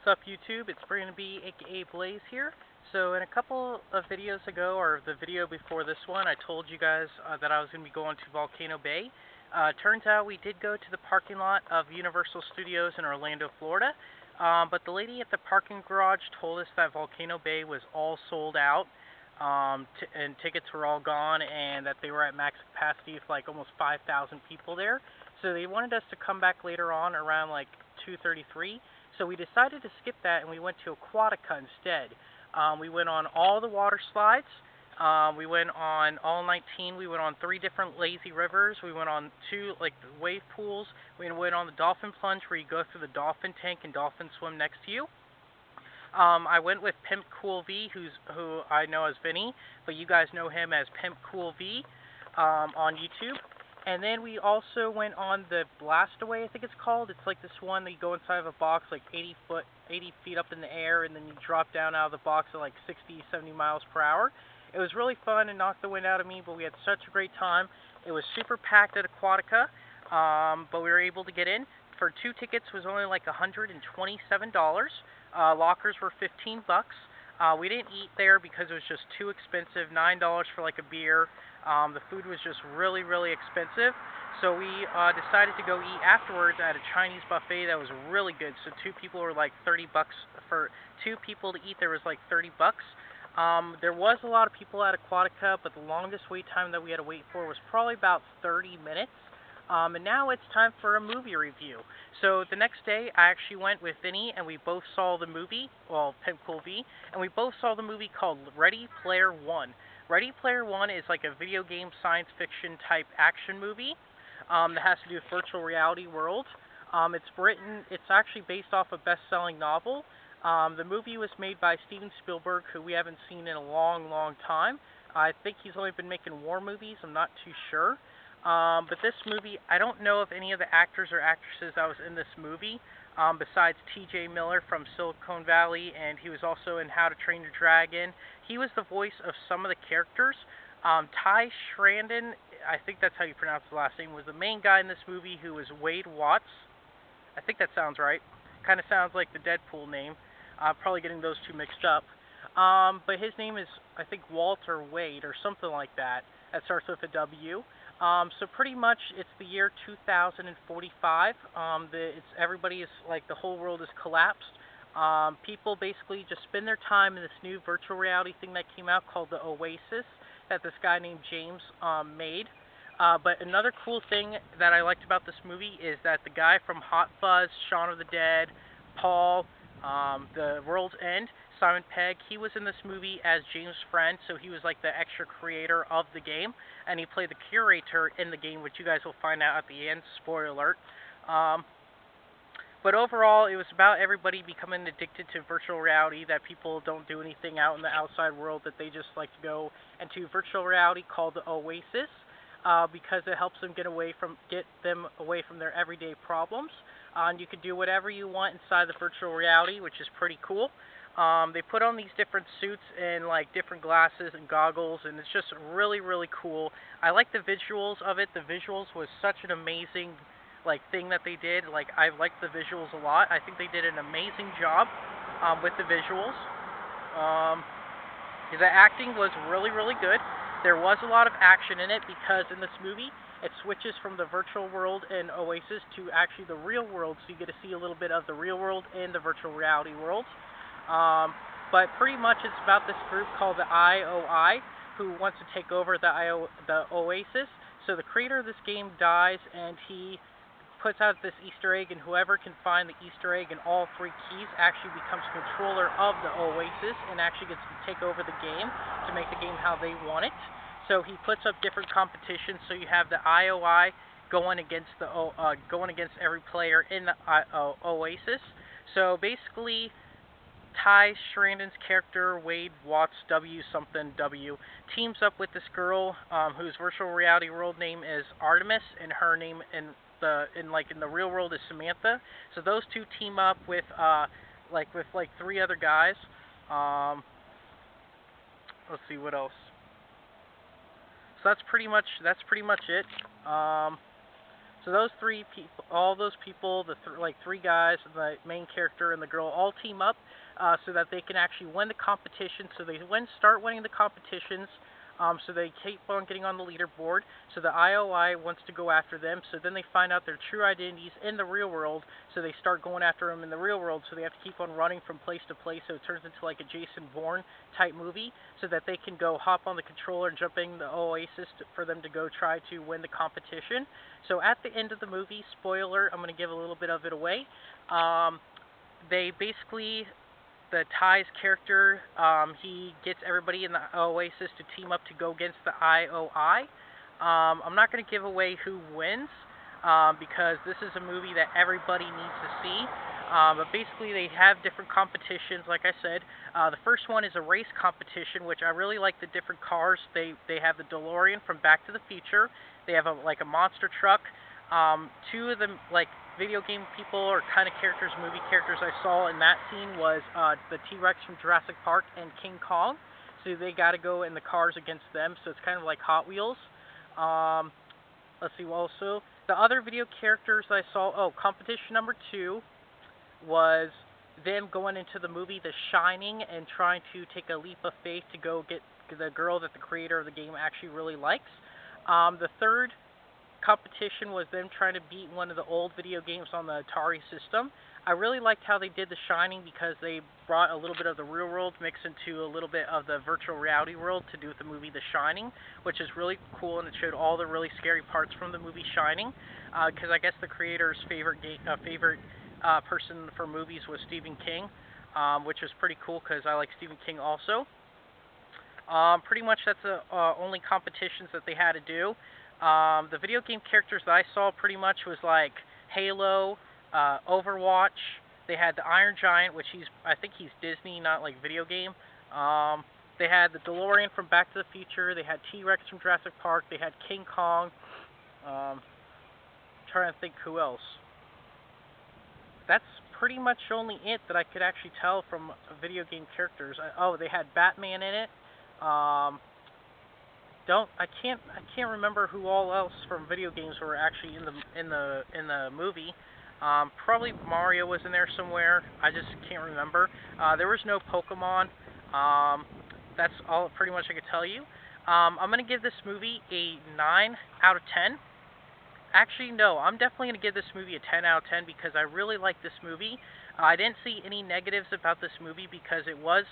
up YouTube? It's Brandon B, aka Blaze here. So in a couple of videos ago, or the video before this one, I told you guys that I was going to be going to Volcano Bay. Turns out we did go to the parking lot of Universal Studios in Orlando, Florida. But the lady at the parking garage told us that Volcano Bay was all sold out, and tickets were all gone, and that they were at max capacity for like almost 5,000 people there. So they wanted us to come back later on around like 2:33. So we decided to skip that, and we went to Aquatica instead. We went on all the water slides. We went on all 19. We went on 3 different lazy rivers. We went on 2 like the wave pools. We went on the dolphin plunge, where you go through the dolphin tank and dolphins swim next to you. I went with Pimp Cool V, who I know as Vinny, but you guys know him as Pimp Cool V on YouTube. And then we also went on the Blastaway, I think it's called. It's like this one that you go inside of a box like 80 feet up in the air, and then you drop down out of the box at like 60, 70 miles per hour. It was really fun and knocked the wind out of me, but we had such a great time. It was super packed at Aquatica, but we were able to get in. For 2 tickets was only like $127. Lockers were $15. We didn't eat there because it was just too expensive. $9 for like a beer. The food was just really, really expensive. So we decided to go eat afterwards at a Chinese buffet that was really good. So 2 people were like $30 for 2 people to eat. There was like $30. There was a lot of people at Aquatica, but the longest wait time that we had to wait for was probably about 30 minutes. And now it's time for a movie review. So the next day, I actually went with Vinny, and we both saw the movie, well, Pimp Cool V, and we both saw the movie called Ready Player One. Ready Player One is like a video game science fiction type action movie that has to do with virtual reality world. It's actually based off a best-selling novel. The movie was made by Steven Spielberg, who we haven't seen in a long, long time. I think he's only been making war movies. I'm not too sure. But this movie, I don't know if any of the actors or actresses that was in this movie, besides T.J. Miller from Silicon Valley, and he was also in How to Train Your Dragon. He was the voice of some of the characters. Ty Sheridan, I think that's how you pronounce the last name, was the main guy in this movie, who was Wade Watts. I think that sounds right. Kind of sounds like the Deadpool name. Probably getting those 2 mixed up. But his name is, I think, Walter Wade or something like that. That starts with a W. So pretty much it's the year 2045. Everybody is like, the whole world is collapsed. People basically just spend their time in this new virtual reality thing that came out called the Oasis that this guy named James made. But another cool thing that I liked about this movie is that the guy from Hot Fuzz, Shaun of the Dead, Paul, The World's End, Simon Pegg, he was in this movie as James' friend, so he was like the extra creator of the game, and he played the curator in the game, which you guys will find out at the end, spoiler alert. But overall, it was about everybody becoming addicted to virtual reality, that people don't do anything out in the outside world, that they just like to go into virtual reality called the Oasis, because it helps them get them away from their everyday problems. And you can do whatever you want inside the virtual reality, which is pretty cool. They put on these different suits and like different glasses and goggles, and it's just really, really cool. I like the visuals of it. The visuals was such an amazing like thing that they did. Like, I liked the visuals a lot. I think they did an amazing job with the visuals. The acting was really, really good. There was a lot of action in it, because in this movie it switches from the virtual world in Oasis to actually the real world, so you get to see a little bit of the real world and the virtual reality world. But pretty much it's about this group called the IOI, who wants to take over the Oasis. So the creator of this game dies, and he puts out this Easter egg, and whoever can find the Easter egg and all 3 keys actually becomes controller of the Oasis and actually gets to take over the game to make the game how they want it. So he puts up different competitions. So you have the IOI going against every player in the Oasis. So basically, Ty Sheridan's character, Wade Watts W something W, teams up with this girl whose virtual reality world name is Artemis, and her name in the real world is Samantha. So those 2 team up with 3 other guys. Let's see what else. So that's pretty much it. So those three people, all those people, like three guys, the main character and the girl, all team up so that they can actually win the competition. So they start winning the competitions. So they keep on getting on the leaderboard. So the IOI wants to go after them. So then they find out their true identities in the real world. So they start going after them in the real world. So they have to keep on running from place to place. So it turns into like a Jason Bourne type movie. So that they can go hop on the controller and jump in the Oasis for them to go try to win the competition. So at the end of the movie, spoiler, I'm going to give a little bit of it away. They basically, the Ty's character, he gets everybody in the Oasis to team up to go against the IOI. I'm not going to give away who wins because this is a movie that everybody needs to see. But basically, they have different competitions. Like I said, the first one is a race competition, which I really like the different cars. They have the DeLorean from Back to the Future. They have a monster truck. Two of the video game people or kind of characters, movie characters I saw in that scene was the T-Rex from Jurassic Park and King Kong. So they got to go in the cars against them. So it's kind of like Hot Wheels. Let's see. Also, the other video characters I saw. Oh, competition number 2 was them going into the movie The Shining and trying to take a leap of faith to go get the girl that the creator of the game actually really likes. The third competition was them trying to beat one of the old video games on the Atari system. I really liked how they did The Shining because they brought a little bit of the real world mixed into a little bit of the virtual reality world to do with the movie The Shining, which is really cool, and it showed all the really scary parts from the movie Shining. Because I guess the creator's favorite person for movies was Stephen King, which is pretty cool because I like Stephen King also. Pretty much that's the only competitions that they had to do. The video game characters that I saw pretty much was like Halo, Overwatch. They had the Iron Giant, which I think he's Disney, not like video game. They had the DeLorean from Back to the Future. They had T-Rex from Jurassic Park. They had King Kong. Trying to think who else. That's pretty much only it that I could actually tell from video game characters. They had Batman in it. I can't remember who all else from video games were actually in the movie. Probably Mario was in there somewhere. I just can't remember. There was no Pokemon. That's all pretty much I could tell you. I'm gonna give this movie a 9 out of 10. Actually, no, I'm definitely going to give this movie a 10 out of 10 because I really like this movie. I didn't see any negatives about this movie because it was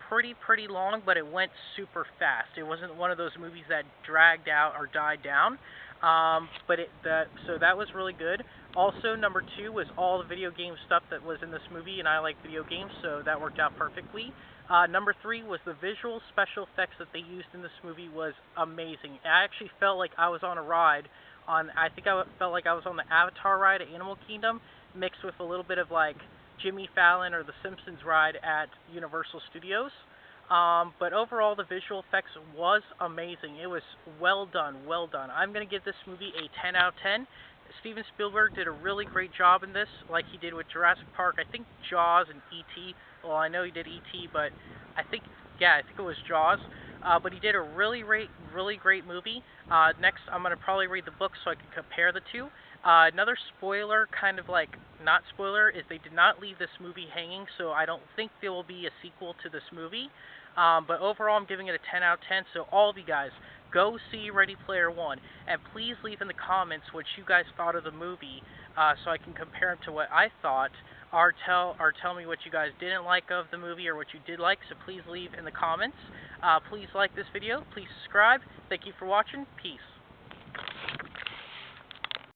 pretty long, but it went super fast. It wasn't one of those movies that dragged out or died down. So that was really good. Also, number 2 was all the video game stuff that was in this movie, and I like video games, so that worked out perfectly. Number 3 was the visual special effects that they used in this movie was amazing. I actually felt like I was on a ride I felt like I was on the Avatar ride at Animal Kingdom, mixed with a little bit of like Jimmy Fallon or the Simpsons ride at Universal Studios. But overall, the visual effects was amazing. It was well done. I'm going to give this movie a 10 out of 10. Steven Spielberg did a really great job in this, like he did with Jurassic Park. I think Jaws and E.T. Well, I know he did E.T., but I think it was Jaws. But he did a really great movie. Next, I'm going to probably read the book so I can compare the two. Another spoiler, kind of like not spoiler, is they did not leave this movie hanging, so I don't think there will be a sequel to this movie. But overall, I'm giving it a 10 out of 10, so all of you guys, go see Ready Player One, and please leave in the comments what you guys thought of the movie, so I can compare them to what I thought, or tell me what you guys didn't like of the movie or what you did like, so please leave in the comments. Please like this video, please subscribe. Thank you for watching. Peace.